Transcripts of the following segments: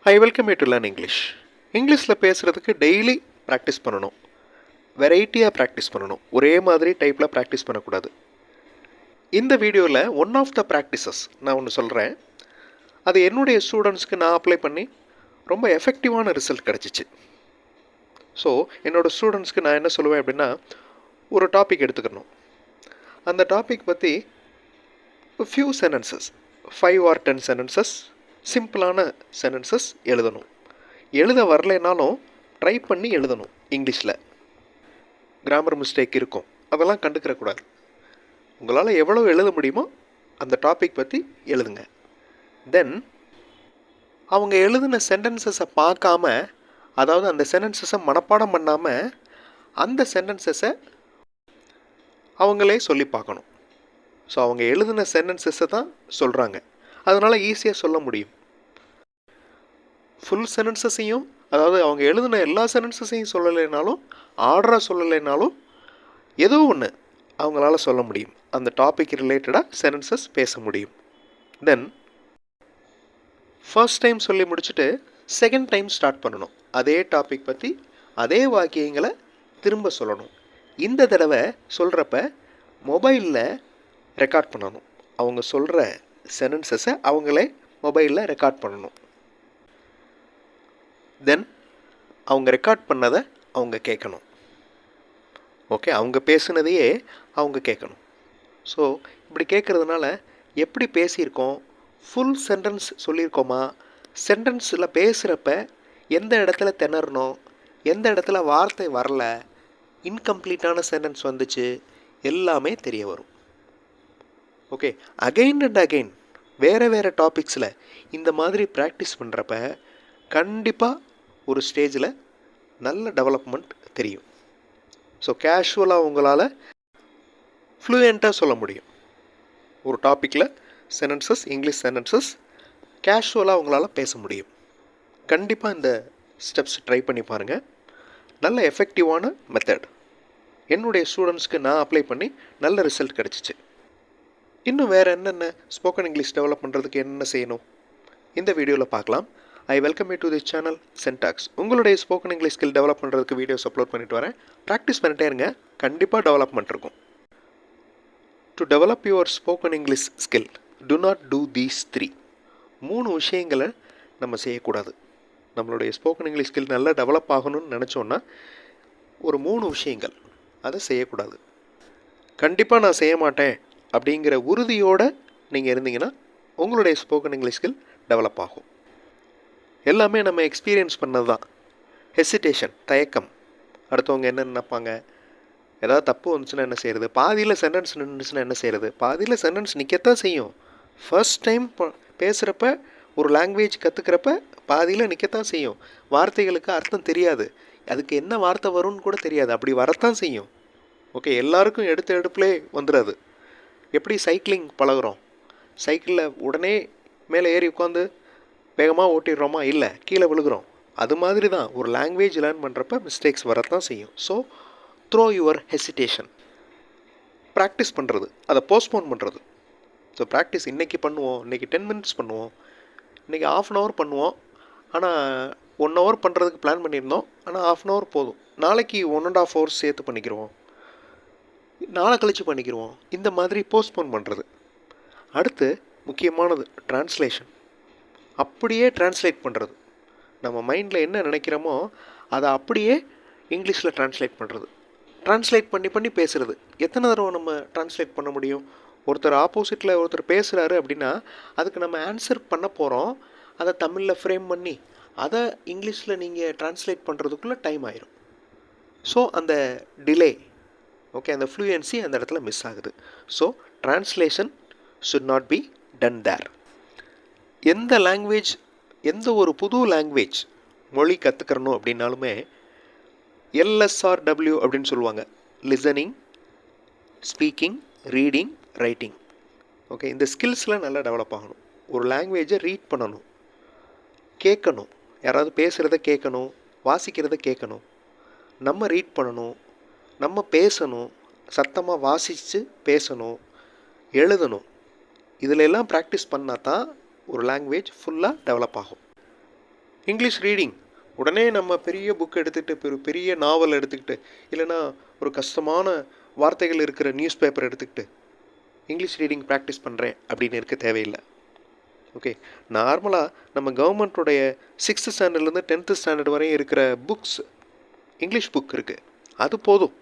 I welcome you to learn English. இங்கிலீஷில் பேசுகிறதுக்கு daily practice பண்ணணும். வெரைட்டியாக ப்ராக்டிஸ் பண்ணணும். ஒரே மாதிரி டைப்பில் ப்ராக்டிஸ் பண்ணக்கூடாது. இந்த வீடியோவில் ஒன் ஆஃப் த ப்ராக்டிசஸ் நான் ஒன்று சொல்கிறேன். அது என்னுடைய ஸ்டூடெண்ட்ஸ்க்கு நான் அப்ளை பண்ணி ரொம்ப எஃபெக்டிவான ரிசல்ட் கிடச்சிச்சு. ஸோ என்னோடய ஸ்டூடெண்ட்ஸ்க்கு நான் என்ன சொல்லுவேன் அப்படின்னா, ஒரு டாபிக் எடுத்துக்கணும். அந்த டாபிக் பற்றி ஃபியூ சென்டென்சஸ் 5 or 10 சென்டென்சஸ் சிம்பிளான சென்டென்சஸ் எழுதணும். எழுத வரலைனாலும் ட்ரை பண்ணி எழுதணும். இங்கிலீஷில் கிராமர் மிஸ்டேக் இருக்கும், அதெல்லாம் கண்டுக்கிறக்கூடாது. உங்களால் எவ்வளோ எழுத முடியுமோ அந்த டாபிக் பற்றி எழுதுங்க. தென் அவங்க எழுதின சென்டென்சஸை பார்க்காம, அதாவது அந்த சென்டென்சஸை மனப்பாடம் பண்ணாமல் அந்த சென்டென்சஸை அவங்களே சொல்லி பார்க்கணும். ஸோ அவங்க எழுதின சென்டென்சஸை தான் சொல்கிறாங்க, அதனால் ஈஸியாக சொல்ல முடியும். ஃபுல் சென்டென்சஸையும், அதாவது அவங்க எழுதின எல்லா சென்டென்சஸையும் சொல்லலைனாலும், ஆர்டராக சொல்லலைனாலும் ஏதோ ஒன்று அவங்களால சொல்ல முடியும். அந்த டாபிக் ரிலேட்டடாக சென்டென்சஸ் பேச முடியும். தென் ஃபர்ஸ்ட் டைம் சொல்லி முடிச்சுட்டு செகண்ட் டைம் ஸ்டார்ட் பண்ணணும். அதே டாபிக் பற்றி அதே வாக்கியங்களை திரும்ப சொல்லணும். இந்த தடவை சொல்கிறப்ப மொபைலில் ரெக்கார்ட் பண்ணணும். அவங்க சொல்கிற சென்டென்சஸை அவங்களே மொபைலில் ரெக்கார்ட் பண்ணணும். தென் அவங்க ரெக்கார்ட் பண்ணதை அவங்க கேட்கணும். ஓகே, அவங்க பேசுனதையே அவங்க கேட்கணும். ஸோ இப்படி கேட்குறதுனால எப்படி பேசியிருக்கோம், ஃபுல் சென்டென்ஸ் சொல்லியிருக்கோமா, சென்டென்ஸில் பேசுகிறப்ப எந்த இடத்துல திணறணும், எந்த இடத்துல வார்த்தை வரல, இன்கம்ப்ளீட்டான சென்டென்ஸ் வந்துச்சு, எல்லாமே தெரிய வரும். ஓகே, அகைன் அண்ட் அகைன் வேறு வேறு டாபிக்ஸில் இந்த மாதிரி ப்ராக்டிஸ் பண்ணுறப்ப கண்டிப்பாக ஒரு ஸ்டேஜில் நல்ல டெவலப்மெண்ட் தெரியும். ஸோ கேஷுவலாக உங்களால் ஃப்ளூயண்ட்டாக சொல்ல முடியும். ஒரு டாப்பிக்கில் சென்டென்சஸ், இங்கிலீஷ் சென்டென்சஸ் கேஷுவலாக உங்களால் பேச முடியும். கண்டிப்பாக இந்த ஸ்டெப்ஸ் ட்ரை பண்ணி பாருங்கள். நல்ல எஃபெக்டிவான மெத்தட். என்னுடைய ஸ்டூடெண்ட்ஸ்க்கு நான் அப்ளை பண்ணி நல்ல ரிசல்ட் கிடச்சிச்சு. இன்னும் வேறு என்னென்ன ஸ்போக்கன் இங்கிலீஷ் டெவலப் பண்ணுறதுக்கு என்னென்ன செய்யணும் இந்த வீடியோவில் பார்க்கலாம். I welcome you to this channel சென்டாக்ஸ். உங்களுடைய ஸ்போக்கன் இங்கிலீஷ் ஸ்கில் டெவலப் பண்ணுறதுக்கு வீடியோஸ் அப்லோட் பண்ணிட்டு வரேன். ப்ராக்டிஸ் பண்ணிட்டே இருங்க, கண்டிப்பாக டெவலப்மெண்ட் இருக்கும். To develop your spoken English skill to not do these 3. 3 விஷயங்களை நம்ம செய்யக்கூடாது. நம்மளுடைய ஸ்போக்கன் இங்கிலீஷ் ஸ்கில் நல்லா டெவலப் ஆகணும்னு நினச்சோன்னா ஒரு 3 விஷயங்கள், அதை செய்யக்கூடாது. கண்டிப்பாக நான் செய்ய மாட்டேன் அப்படிங்கிற உறுதியோடு நீங்கள் இருந்தீங்கன்னா உங்களுடைய ஸ்போக்கன் இங்கிலீஷ் ஸ்கில் டெவலப் ஆகும். எல்லாமே நம்ம எக்ஸ்பீரியன்ஸ் பண்ணது தான். ஹெசிடேஷன், தயக்கம், அடுத்தவங்க என்ன நினைப்பாங்க, ஏதாவது தப்பு வந்துச்சுன்னா என்ன செய்கிறது, பாதியில் சென்டென்ஸ் நின்றுச்சுன்னா என்ன செய்கிறது. பாதியில் சென்டென்ஸ் நிற்கத்தான் செய்யும். ஃபர்ஸ்ட் டைம் பேசுகிறப்ப, ஒரு லாங்குவேஜ் கற்றுக்கிறப்ப பாதியில் நிற்கத்தான் செய்யும். வார்த்தைகளுக்கு அர்த்தம் தெரியாது, அதுக்கு என்ன வார்த்தை வரும்னு கூட தெரியாது, அப்படி வரத்தான் செய்யும். ஓகே, எல்லாருக்கும் எடுப்புலே வந்துடாது. எப்படி சைக்கிளிங் பழகுறோம், சைக்கிளில் உடனே மேலே ஏறி உட்காந்து வேகமாக ஓட்டிடுறோமா, இல்லை கீழே விழுகிறோம். அது மாதிரி தான் ஒரு லாங்குவேஜ் லேர்ன் பண்ணுறப்ப மிஸ்டேக்ஸ் வரத்தான் செய்யும். So throw your hesitation. Practice பண்ணுறது, அதை போஸ்ட்போன் பண்ணுறது. ஸோ ப்ராக்டிஸ் இன்றைக்கி பண்ணுவோம், இன்றைக்கி 10 minutes பண்ணுவோம், இன்றைக்கி 1/2 hour பண்ணுவோம். ஆனால் 1 hour பண்ணுறதுக்கு பிளான் பண்ணியிருந்தோம், ஆனால் 1/2 hour போதும். நாளைக்கு 1.5 hours சேர்த்து பண்ணிக்கிறோம், நாளை கழித்து பண்ணிக்கிறோம். இந்த மாதிரி போஸ்ட்போன் பண்ணுறது. அடுத்து முக்கியமானது ட்ரான்ஸ்லேஷன். அப்படியே ட்ரான்ஸ்லேட் பண்ணுறது. நம்ம மைண்டில் என்ன நினைக்கிறோமோ அதை அப்படியே இங்கிலீஷில் ட்ரான்ஸ்லேட் பண்ணுறது. ட்ரான்ஸ்லேட் பண்ணி பேசுகிறது. எத்தனை தடவை நம்ம ட்ரான்ஸ்லேட் பண்ண முடியும்? ஒருத்தர் ஆப்போசிட்டில் ஒருத்தர் பேசுகிறாரு அப்படின்னா அதுக்கு நம்ம ஆன்சர் பண்ண போகிறோம். அதை தமிழில் ஃப்ரேம் பண்ணி அதை இங்கிலீஷில் நீங்கள் ட்ரான்ஸ்லேட் பண்ணுறதுக்குள்ளே டைம் ஆயிரும். ஸோ அந்த டிலே, ஓகே, அந்த ஃப்ளூயன்சி அந்த இடத்துல மிஸ் ஆகுது. So translation should not be done there. எந்த லாங்குவேஜ், எந்த ஒரு புது லாங்குவேஜ் மொழி கற்றுக்கிறணும் அப்படின்னாலுமே LSRW அப்படின்னு சொல்லுவாங்க. Listening, speaking, reading, writing. Okay, இந்த ஸ்கில்ஸில் நல்லா டெவலப் ஆகணும். ஒரு லாங்குவேஜை ரீட் பண்ணணும், கேட்கணும், யாராவது பேசுகிறத கேட்கணும், வாசிக்கிறத கேட்கணும், நம்ம ரீட் பண்ணணும், நம்ம பேசணும், சத்தமாக வாசித்து பேசணும், எழுதணும். இதில் எல்லாம் ப்ராக்டிஸ் பண்ணால் தான் ஒரு லாங்குவேஜ் ஃபுல்லாக டெவலப் ஆகும். இங்கிலீஷ் ரீடிங் உடனே நம்ம பெரிய புக் எடுத்துக்கிட்டு பெரிய நாவல் எடுத்துக்கிட்டு இல்லைன்னா ஒரு கஷ்டமான வார்த்தைகள் இருக்கிற நியூஸ் பேப்பர் எடுத்துக்கிட்டு இங்கிலீஷ் ரீடிங் ப்ராக்டிஸ் பண்ணுறேன் அப்படின்னு இருக்க தேவையில்லை. ஓகே, நார்மலாக நம்ம கவர்மெண்ட்டுடைய 6th ஸ்டாண்டர்ட்லேருந்து 10th ஸ்டாண்டர்ட் வரையும் இருக்கிற புக்ஸ் இங்கிலீஷ் புக் இருக்குது, அது போதும்.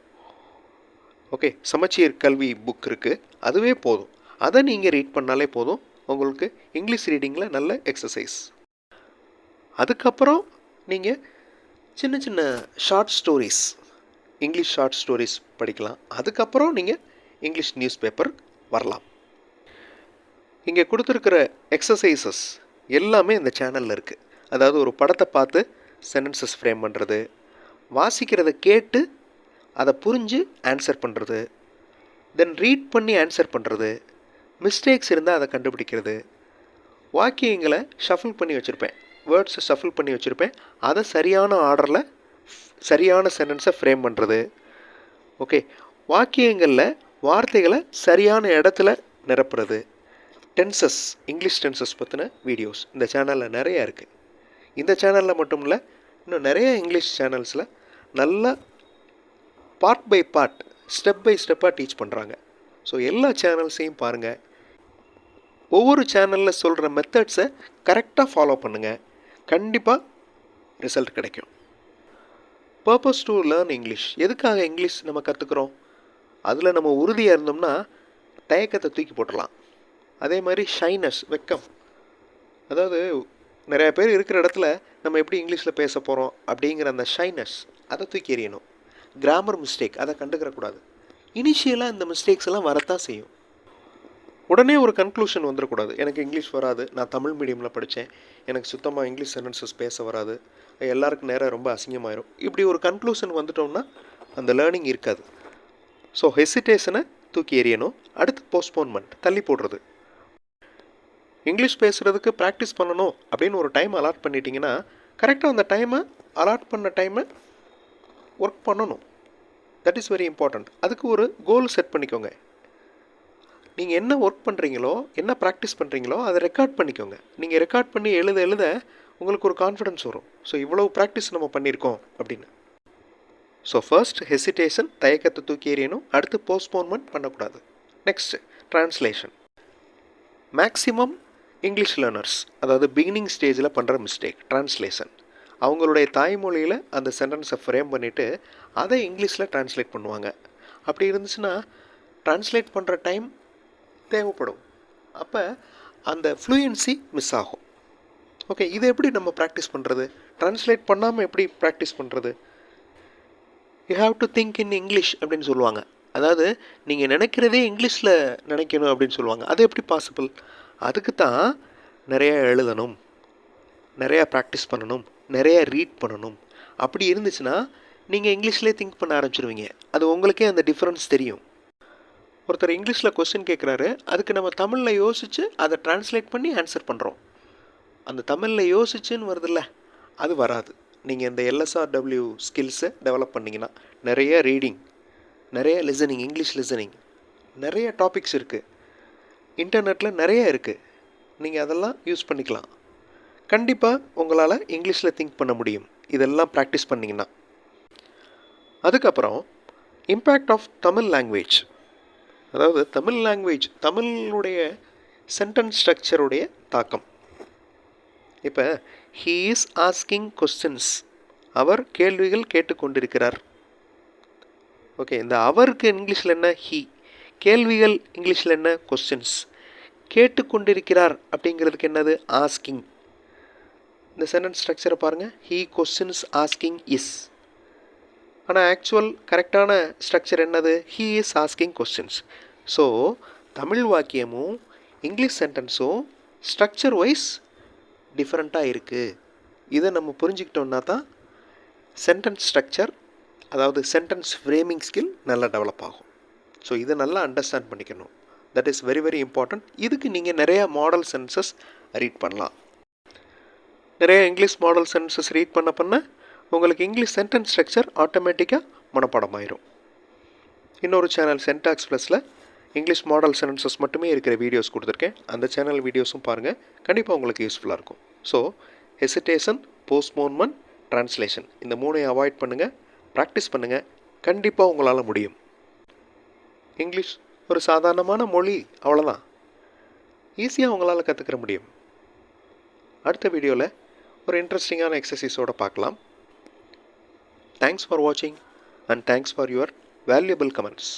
ஓகே, சமச்சீர் கல்வி புக் இருக்குது, அதுவே போதும். அதை நீங்கள் ரீட் பண்ணாலே போதும், உங்களுக்கு இங்கிலீஷ் ரீடிங்கில் நல்ல எக்ஸசைஸ். அதுக்கப்புறம் நீங்கள் சின்ன சின்ன short stories, English short stories படிக்கலாம். அதுக்கப்புறம் நீங்கள் இங்கிலீஷ் நியூஸ் பேப்பர் வரலாம். இங்கே கொடுத்துருக்கிற எக்ஸசைசஸ் எல்லாமே இந்த சேனலில் இருக்குது. அதாவது ஒரு படத்தை பார்த்து சென்டென்சஸ் ஃப்ரேம் பண்ணுறது, வாசிக்கிறத கேட்டு அதை புரிஞ்சு ஆன்சர் பண்ணுறது, தென் ரீட் பண்ணி ஆன்சர் பண்ணுறது, மிஸ்டேக்ஸ் இருந்தால் அதை கண்டுபிடிக்கிறது, வாக்கியங்களை ஷஃபில் பண்ணி வச்சுருப்பேன், வேர்ட்ஸை ஷஃபில் பண்ணி வச்சுருப்பேன், அதை சரியான ஆர்டரில் சரியான சென்டென்ஸை ஃப்ரேம் பண்ணுறது. ஓகே, வாக்கியங்களில் வார்த்தைகளை சரியான இடத்துல நிரப்புறது, டென்சஸ், இங்கிலீஷ் டென்சஸ் பற்றின வீடியோஸ் இந்த சேனலில் நிறையா இருக்குது. இந்த சேனலில் மட்டும் இல்லை, இன்னும் நிறைய இங்கிலீஷ் சேனல்ஸில் நல்லா part by part, step by ஸ்டெப்பாக டீச் பண்ணுறாங்க. ஸோ எல்லா சேனல்ஸையும் பாருங்கள். ஒவ்வொரு சேனலில் சொல்கிற மெத்தட்ஸை கரெக்டாக ஃபாலோ பண்ணுங்கள், கண்டிப்பாக ரிசல்ட் கிடைக்கும். Purpose to learn English. எதுக்காக இங்கிலீஷ் நம்ம கற்றுக்குறோம்? அதில் நம்ம உறுதியாக இருந்தோம்னா தயக்கத்தை தூக்கி போட்டுடலாம். அதே மாதிரி ஷைனஸ், வெக்கம். அதாவது நிறைய பேர் இருக்கிற இடத்துல நம்ம எப்படி இங்கிலீஷில் பேச போகிறோம் அப்படிங்கிற அந்த ஷைனஸ், அதை தூக்கி எறியணும். கிராமர் மிஸ்டேக், அதை கண்டுக்கிறக்கூடாது. இனிஷியலாக இந்த மிஸ்டேக்ஸ் எல்லாம் வரத்தான் செய்யும். உடனே ஒரு கன்க்ளூஷன் வந்துடக்கூடாது, எனக்கு இங்கிலீஷ் வராது, நான் தமிழ் மீடியமில் படித்தேன், எனக்கு சுத்தமாக இங்கிலீஷ் சென்டென்சஸ் பேச வராது, எல்லாருக்கும் நேரம் ரொம்ப அசிங்கமாயிரும். இப்படி ஒரு கன்க்ளூஷன் வந்துட்டோம்னா அந்த லேர்னிங் இருக்காது. ஸோ ஹெசிடேஷனை தூக்கி எறியணும். அடுத்து போஸ்ட்போன்மெண்ட், தள்ளி போடுறது. இங்கிலீஷ் பேசுகிறதுக்கு ப்ராக்டிஸ் பண்ணணும் அப்படின்னு ஒரு டைம் அலாட் பண்ணிட்டீங்கன்னா கரெக்டாக அந்த டைமை, அலாட் பண்ண டைமை ஒர்க் பண்ணணும். That is very important. அதுக்கு ஒரு கோல் செட் பண்ணிக்கோங்க. நீங்கள் என்ன ஒர்க் பண்ணுறீங்களோ, என்ன ப்ராக்டிஸ் பண்ணுறீங்களோ அதை ரெக்கார்ட் பண்ணிக்கோங்க. நீங்கள் ரெக்கார்ட் பண்ணி எழுத எழுத உங்களுக்கு ஒரு கான்ஃபிடன்ஸ் வரும். ஸோ இவ்வளோ ப்ராக்டிஸ் நம்ம பண்ணியிருக்கோம் அப்படின்னு. ஸோ ஃபர்ஸ்ட் ஹெசிடேஷன், தயக்கத்தை தூக்கி எறியணும். அடுத்து போஸ்ட்போன்மெண்ட் பண்ணக்கூடாது. Next translation. Maximum English learners, அதாவது பிகினிங் ஸ்டேஜில் பண்ணுற மிஸ்டேக் ட்ரான்ஸ்லேஷன். அவங்களுடைய தாய்மொழியில் அந்த சென்டென்ஸை ஃப்ரேம் பண்ணிவிட்டு அதை இங்கிலீஷில் ட்ரான்ஸ்லேட் பண்ணுவாங்க. அப்படி இருந்துச்சுன்னா ட்ரான்ஸ்லேட் பண்ணுற டைம் தேவைப்படும். அப்போ அந்த ஃப்ளூயன்சி மிஸ் ஆகும். ஓகே, இதை எப்படி நம்ம ப்ராக்டிஸ் பண்ணுறது? ட்ரான்ஸ்லேட் பண்ணாமல் எப்படி ப்ராக்டிஸ் பண்ணுறது? You have to think in English அப்படின்னு சொல்லுவாங்க. அதாவது நீங்கள் நினைக்கிறதே இங்கிலீஷில் நினைக்கணும் அப்படின்னு சொல்லுவாங்க. அது எப்படி பாசிபிள்? அதுக்கு தான் நிறையா எழுதணும், நிறையா ப்ராக்டிஸ் பண்ணணும், நிறையா ரீட் பண்ணணும். அப்படி இருந்துச்சுன்னா நீங்கள் இங்கிலீஷ்லேயே திங்க் பண்ண ஆரம்பிச்சிருவீங்க. அது உங்களுக்கே அந்த டிஃப்ரென்ஸ் தெரியும். ஒருத்தர் இங்கிலீஷில் கொஸ்டின் கேட்குறாரு, அதுக்கு நம்ம தமிழில் யோசித்து அதை ட்ரான்ஸ்லேட் பண்ணி ஆன்சர் பண்ணுறோம். அந்த தமிழில் யோசிச்சுன்னு வருதில்ல, அது வராது. நீங்கள் இந்த LSRW ஸ்கில்ஸை டெவலப் பண்ணிங்கன்னா நிறைய ரீடிங், நிறைய லிசனிங், இங்கிலீஷ் லிசனிங், நிறைய டாபிக்ஸ் இருக்குது, இன்டர்நெட்டில் நிறைய இருக்குது. நீங்கள் அதெல்லாம் யூஸ் பண்ணிக்கலாம். கண்டிப்பாக உங்களால் இங்கிலீஷில் திங்க் பண்ண முடியும் இதெல்லாம் ப்ராக்டிஸ் பண்ணிங்கன்னா. அதுக்கப்புறம் இம்பேக்ட் ஆஃப் தமிழ் லாங்குவேஜ். அதாவது தமிழ் லாங்குவேஜ், தமிழுடைய சென்டென்ஸ் ஸ்ட்ரக்சருடைய தாக்கம். இப்போ ஹீ இஸ் ஆஸ்கிங் கொஸ்டின்ஸ், அவர் கேள்விகள் கேட்டுக்கொண்டிருக்கிறார். ஓகே, இந்த அவருக்கு இங்கிலீஷில் என்ன? ஹீ. கேள்விகள் இங்கிலீஷில் என்ன? கொஸ்டின்ஸ். கேட்டுக்கொண்டிருக்கிறார் அப்படிங்கிறதுக்கு என்னது? ஆஸ்கிங். இந்த சென்டென்ஸ் ஸ்ட்ரக்சரை பாருங்கள், ஹீ கொஸ்டின்ஸ் ஆஸ்கிங் இஸ். ஆனால் ஆக்சுவல் கரெக்டான ஸ்ட்ரக்சர் என்னது? He is asking questions. So Tamil வாக்கியமும் இங்கிலீஷ் சென்டென்ஸும் ஸ்ட்ரக்சர் வைஸ் டிஃப்ரெண்ட்டாக இருக்குது. இதை நம்ம புரிஞ்சுக்கிட்டோம்னா தான் சென்டென்ஸ் ஸ்ட்ரக்சர், அதாவது சென்டென்ஸ் ஃப்ரேமிங் ஸ்கில் நல்லா டெவலப் ஆகும். ஸோ இதை நல்லா அண்டர்ஸ்டாண்ட் பண்ணிக்கணும். That is very very important. இதுக்கு நீங்கள் நிறையா மாடல் சென்டென்சஸ் ரீட் பண்ணலாம். நிறைய இங்கிலீஷ் மாடல் சென்டென்சஸ் ரீட் பண்ண உங்களுக்கு இங்கிலீஷ் சென்டென்ஸ் ஸ்ட்ரக்சர் ஆட்டோமேட்டிக்காக மனப்பாடமாயிரும். இன்னொரு சேனல் சென்டாக்ஸ் ப்ளஸில் இங்கிலீஷ் மாடல் சென்டென்சஸ் மட்டுமே இருக்கிற வீடியோஸ் கொடுத்துருக்கேன். அந்த சேனல் வீடியோஸும் பாருங்கள், கண்டிப்பாக உங்களுக்கு யூஸ்ஃபுல்லாக இருக்கும். So hesitation, postponement, translation. இந்த மூணையும் அவாய்ட் பண்ணுங்கள். ப்ராக்டிஸ் பண்ணுங்கள். கண்டிப்பாக உங்களால் முடியும். இங்கிலீஷ் ஒரு சாதாரணமான மொழி, அவ்வளோதான். ஈஸியாக உங்களால் கற்றுக்கிற முடியும். அடுத்த வீடியோவில் ஒரு இன்ட்ரெஸ்டிங்கான எக்ஸசைஸோடு பார்க்கலாம். தேங்க்ஸ் ஃபார் வாட்சிங் and thanks for your valuable comments.